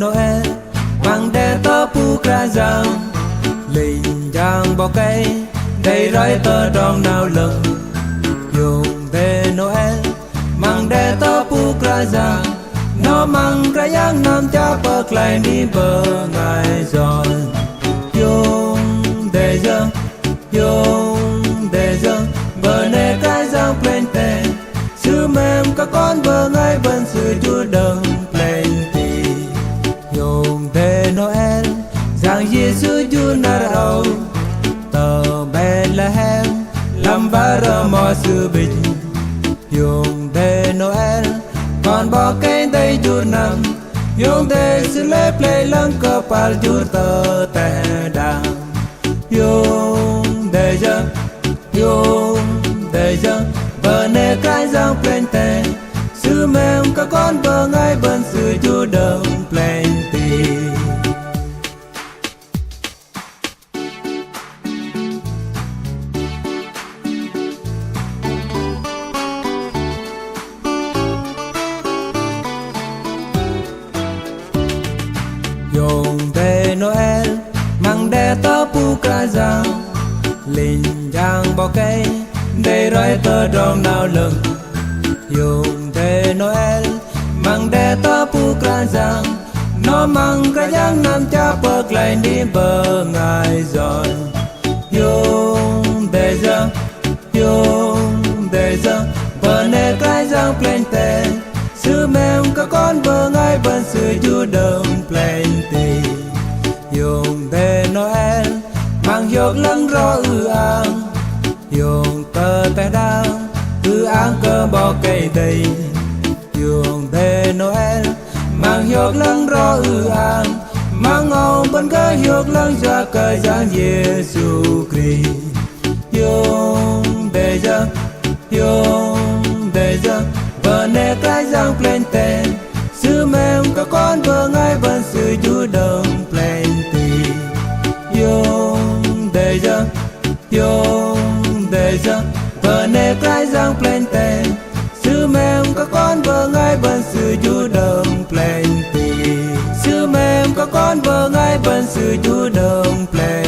Noel mang đe tớ pu ra rằng linh giang bao cây đầy rơi tơ trong nào lần dùng về Noel mang đe tớ pu ra rằng nó mang ra yang nam cha bậc lại đi bờ ngài rồi dùng để dâng bờ nè cái giang lên tên sư mềm các con bờ ngay bên sự chúa đấng lên thì dùng để Noel rằng Giêsu chúa nào tờ Bethlehem làm ba rơ mò sư bình dùng để Noel còn bỏ cây tay chúa nằm dùng để sự lép lê lăng cơ pal chúa tờ tè đàng dùng để dâng bờ nè cái giang lên tên sư mềm các con bờ ngay bên sự chúa đấng lên thì dùng để Noel mang đe tớ pu ca giang linh giang bao cây để rơi tơ trong nào lưng dùng để Noel mang đe tớ pu ca giang nó mang cái giang nam cha bậc lại đi bờ ngài rồi dùng để dâng bờ nè cái giang lên tên sư mềm các con bờ ngay bên sự chúa đấng lên thì dùng để Noel mang dọc lăng rõ an dùng tơ tay đang an cơ bỏ cây đầy dùng để Noel mang dọc lăng rõ an mang ông bên cái dọc lăng ra cây giang Giêsu Christ dùng để dâng bờ nè cái giang lên tên sư mềm các con bờ ngay bên sự chúa đấng lên thì dùng để dâng bờ nè cái giang lên tên sư mềm các con bờ ngay bên sự chúa đấng lên thì sư mềm các con bờ ngay bên sự chúa đấng lên